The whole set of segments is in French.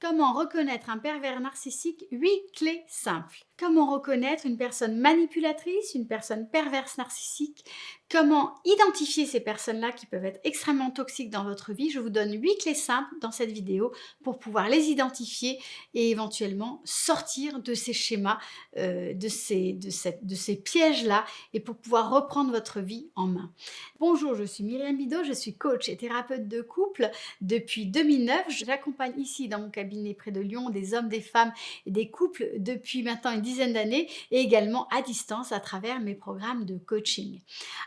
Comment reconnaître un pervers narcissique? 8 clés simples. Comment reconnaître une personne manipulatrice, une personne perverse narcissique? Comment identifier ces personnes-là qui peuvent être extrêmement toxiques dans votre vie? Je vous donne 8 clés simples dans cette vidéo pour pouvoir les identifier et éventuellement sortir de ces schémas, de ces pièges-là et pour pouvoir reprendre votre vie en main. Bonjour, je suis Myriam Bidot, je suis coach et thérapeute de couple depuis 2009. J'accompagne ici dans mon cabinet près de Lyon des hommes, des femmes et des couples depuis maintenant une dizaine d'années et également à distance à travers mes programmes de coaching.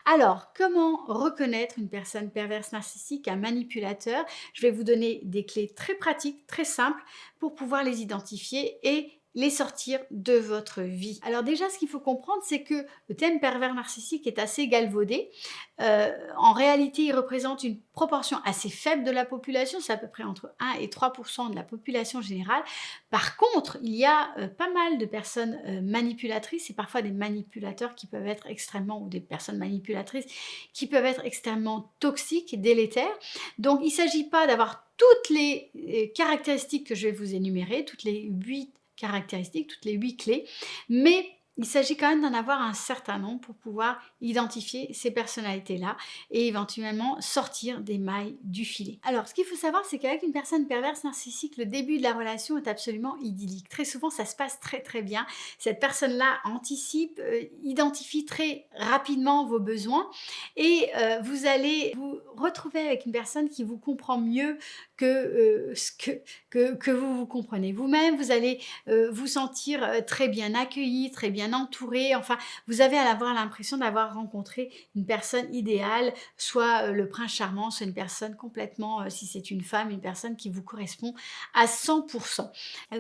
Alors, comment reconnaître une personne perverse narcissique, un manipulateur? Je vais vous donner des clés très pratiques, très simples pour pouvoir les identifier et les sortir de votre vie. Alors déjà, ce qu'il faut comprendre, c'est que le thème pervers narcissique est assez galvaudé. En réalité, il représente une proportion assez faible de la population, c'est à peu près entre 1 et 3% de la population générale. Par contre, il y a pas mal de personnes manipulatrices et parfois des manipulateurs qui peuvent être extrêmement, ou des personnes manipulatrices qui peuvent être extrêmement toxiques et délétères. Donc, il ne s'agit pas d'avoir toutes les caractéristiques que je vais vous énumérer, toutes les 8 caractéristiques, toutes les 8 clés, mais il s'agit quand même d'en avoir un certain nombre pour pouvoir identifier ces personnalités-là et éventuellement sortir des mailles du filet. Alors, ce qu'il faut savoir, c'est qu'avec une personne perverse narcissique, le début de la relation est absolument idyllique. Très souvent, ça se passe très très bien. Cette personne-là anticipe, identifie très rapidement vos besoins et vous allez vous retrouver avec une personne qui vous comprend mieux que que vous vous comprenez vous-même. Vous allez vous sentir très bien accueilli, très bien entouré. Enfin, vous allez avoir l'impression d'avoir rencontré une personne idéale, soit le prince charmant, soit une personne complètement, si c'est une femme, une personne qui vous correspond à 100%.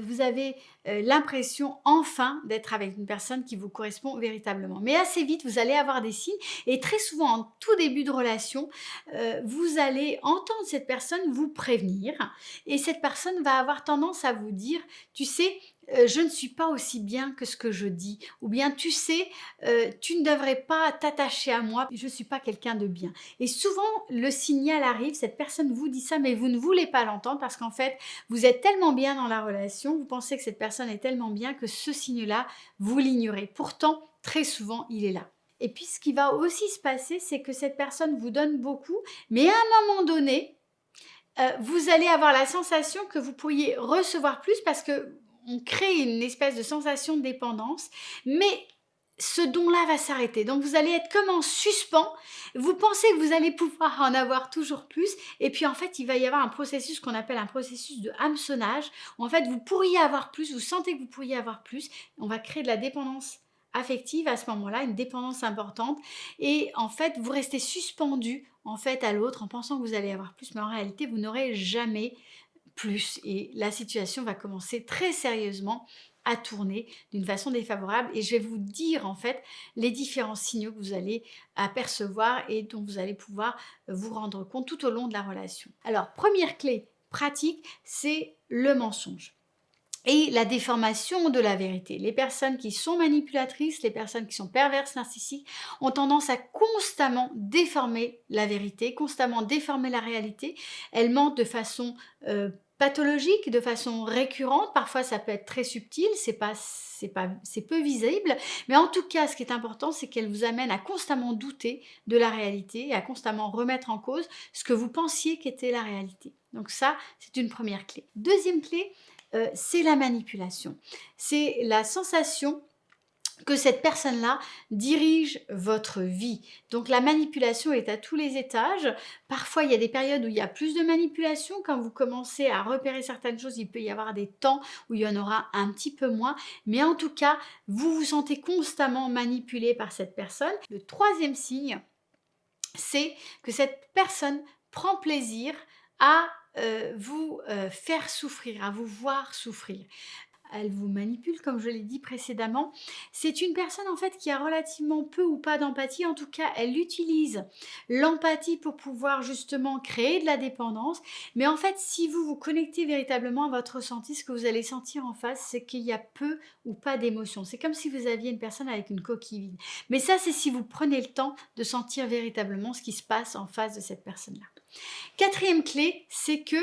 Vous avez l'impression enfin d'être avec une personne qui vous correspond véritablement. Mais assez vite, vous allez avoir des signes et très souvent en tout début de relation, vous allez entendre cette personne vous prévenir et cette personne va avoir tendance à vous dire: tu sais, je ne suis pas aussi bien que ce que je dis, ou bien tu sais, tu ne devrais pas t'attacher à moi, je ne suis pas quelqu'un de bien. Et souvent, le signal arrive, cette personne vous dit ça, mais vous ne voulez pas l'entendre parce qu'en fait, vous êtes tellement bien dans la relation, vous pensez que cette personne est tellement bien que ce signe-là, vous l'ignorez. Pourtant, très souvent, il est là. Et puis, ce qui va aussi se passer, c'est que cette personne vous donne beaucoup, mais à un moment donné, vous allez avoir la sensation que vous pourriez recevoir plus parce qu'on crée une espèce de sensation de dépendance, mais ce don-là va s'arrêter. Donc vous allez être comme en suspens, vous pensez que vous allez pouvoir en avoir toujours plus, et puis en fait il va y avoir un processus qu'on appelle un processus de hameçonnage, où en fait vous pourriez avoir plus, vous sentez que vous pourriez avoir plus, on va créer de la dépendance affective à ce moment-là, une dépendance importante, et en fait vous restez suspendu en fait à l'autre en pensant que vous allez avoir plus, mais en réalité vous n'aurez jamais plus et la situation va commencer très sérieusement à tourner d'une façon défavorable et je vais vous dire en fait les différents signaux que vous allez apercevoir et dont vous allez pouvoir vous rendre compte tout au long de la relation. Alors, première clé pratique, c'est le mensonge et la déformation de la vérité. Les personnes qui sont manipulatrices, les personnes qui sont perverses, narcissiques, ont tendance à constamment déformer la vérité, constamment déformer la réalité. Elles mentent de façon pathologique, de façon récurrente. Parfois, ça peut être très subtil, c'est peu visible. Mais en tout cas, ce qui est important, c'est qu'elles vous amènent à constamment douter de la réalité et à constamment remettre en cause ce que vous pensiez qu'était la réalité. Donc ça, c'est une première clé. Deuxième clé, c'est la manipulation. C'est la sensation que cette personne-là dirige votre vie. Donc la manipulation est à tous les étages. Parfois, il y a des périodes où il y a plus de manipulation. Quand vous commencez à repérer certaines choses, il peut y avoir des temps où il y en aura un petit peu moins. Mais en tout cas, vous vous sentez constamment manipulé par cette personne. Le troisième signe, c'est que cette personne prend plaisir à vous faire souffrir, à vous voir souffrir. Elle vous manipule, comme je l'ai dit précédemment. C'est une personne en fait qui a relativement peu ou pas d'empathie. En tout cas, elle utilise l'empathie pour pouvoir justement créer de la dépendance. Mais en fait, si vous vous connectez véritablement à votre ressenti, ce que vous allez sentir en face, c'est qu'il y a peu ou pas d'émotion. C'est comme si vous aviez une personne avec une coquille vide. Mais ça, c'est si vous prenez le temps de sentir véritablement ce qui se passe en face de cette personne-là. Quatrième clé, c'est que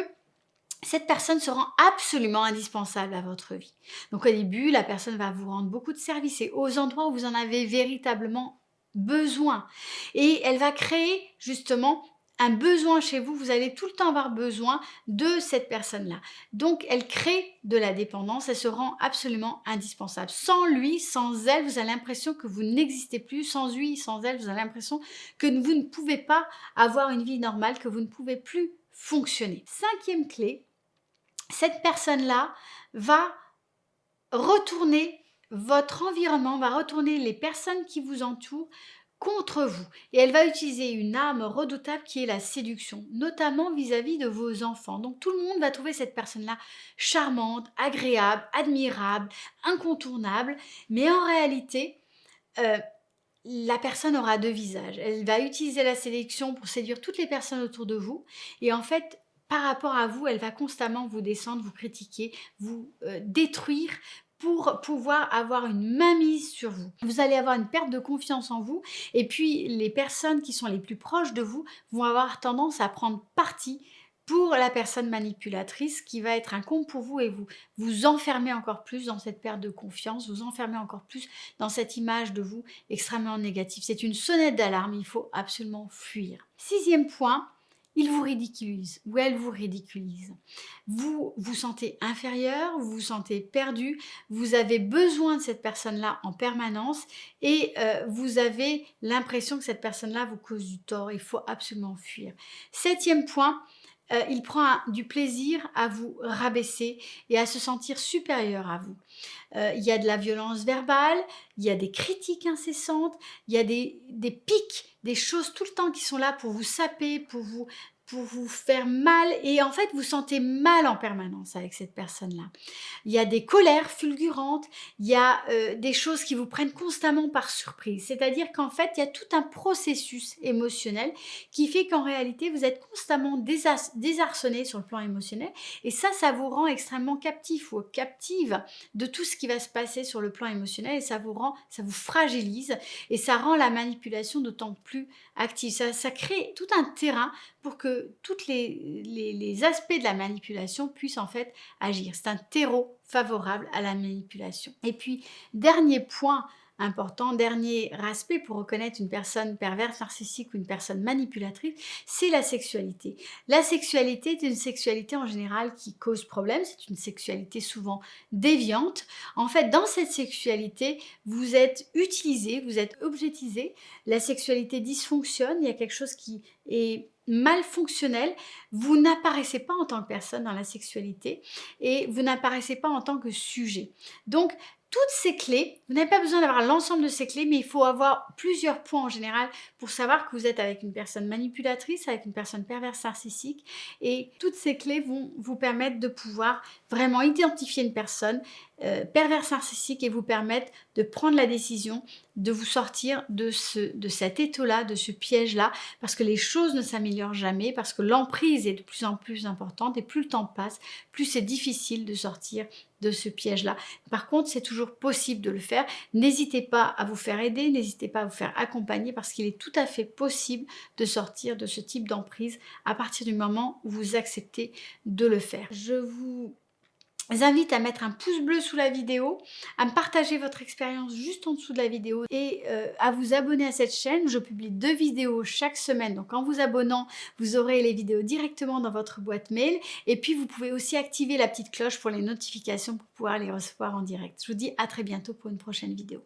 cette personne se rend absolument indispensable à votre vie. Donc au début, la personne va vous rendre beaucoup de services et aux endroits où vous en avez véritablement besoin. Et elle va créer justement un besoin chez vous. Vous allez tout le temps avoir besoin de cette personne-là. Donc elle crée de la dépendance, elle se rend absolument indispensable. Sans lui, sans elle, vous avez l'impression que vous n'existez plus. Sans lui, sans elle, vous avez l'impression que vous ne pouvez pas avoir une vie normale, que vous ne pouvez plus fonctionner. Cinquième clé, cette personne-là va retourner votre environnement, va retourner les personnes qui vous entourent contre vous. Et elle va utiliser une arme redoutable qui est la séduction, notamment vis-à-vis de vos enfants. Donc tout le monde va trouver cette personne-là charmante, agréable, admirable, incontournable. Mais en réalité, la personne aura deux visages. Elle va utiliser la sélection pour séduire toutes les personnes autour de vous. Et en fait, par rapport à vous, elle va constamment vous descendre, vous critiquer, vous détruire pour pouvoir avoir une mainmise sur vous. Vous allez avoir une perte de confiance en vous. Et puis, les personnes qui sont les plus proches de vous vont avoir tendance à prendre parti pour la personne manipulatrice qui va être un compte pour vous et vous enfermer encore plus dans cette perte de confiance, vous enfermer encore plus dans cette image de vous extrêmement négative. C'est une sonnette d'alarme, il faut absolument fuir. Sixième point, il vous ridiculise ou elle vous ridiculise. Vous vous sentez inférieur, vous vous sentez perdu, vous avez besoin de cette personne-là en permanence et vous avez l'impression que cette personne-là vous cause du tort. Il faut absolument fuir. Septième point, il prend du plaisir à vous rabaisser et à se sentir supérieur à vous. Il y a de la violence verbale, il y a des critiques incessantes, il y a des pics, des choses tout le temps qui sont là pour vous saper, pour vous faire mal et en fait vous sentez mal en permanence avec cette personne-là. Il y a des colères fulgurantes, il y a des choses qui vous prennent constamment par surprise. C'est-à-dire qu'en fait, il y a tout un processus émotionnel qui fait qu'en réalité, vous êtes constamment désarçonné sur le plan émotionnel et ça vous rend extrêmement captif ou captive de tout ce qui va se passer sur le plan émotionnel et ça vous fragilise et ça rend la manipulation d'autant plus active. Ça crée tout un terrain pour que tous les aspects de la manipulation puissent en fait agir. C'est un terreau favorable à la manipulation. Et puis, dernier point important, dernier aspect pour reconnaître une personne perverse, narcissique ou une personne manipulatrice, c'est la sexualité. La sexualité est une sexualité en général qui cause problème, c'est une sexualité souvent déviante. En fait, dans cette sexualité, vous êtes utilisé, vous êtes objetisé, la sexualité dysfonctionne, il y a quelque chose qui est mal fonctionnel, vous n'apparaissez pas en tant que personne dans la sexualité et vous n'apparaissez pas en tant que sujet. Donc, toutes ces clés, vous n'avez pas besoin d'avoir l'ensemble de ces clés, mais il faut avoir plusieurs points en général pour savoir que vous êtes avec une personne manipulatrice, avec une personne perverse narcissique. Et toutes ces clés vont vous permettre de pouvoir vraiment identifier une personne perverse narcissique et vous permettre de prendre la décision de vous sortir de cet étau-là, de ce piège-là, parce que les choses ne s'améliorent jamais, parce que l'emprise est de plus en plus importante et plus le temps passe, plus c'est difficile de sortir de ce piège-là. Par contre, c'est toujours possible de le faire. N'hésitez pas à vous faire aider, n'hésitez pas à vous faire accompagner parce qu'il est tout à fait possible de sortir de ce type d'emprise à partir du moment où vous acceptez de le faire. Je vous invite à mettre un pouce bleu sous la vidéo, à me partager votre expérience juste en dessous de la vidéo et à vous abonner à cette chaîne. Je publie 2 vidéos chaque semaine, donc en vous abonnant, vous aurez les vidéos directement dans votre boîte mail et puis vous pouvez aussi activer la petite cloche pour les notifications pour pouvoir les recevoir en direct. Je vous dis à très bientôt pour une prochaine vidéo.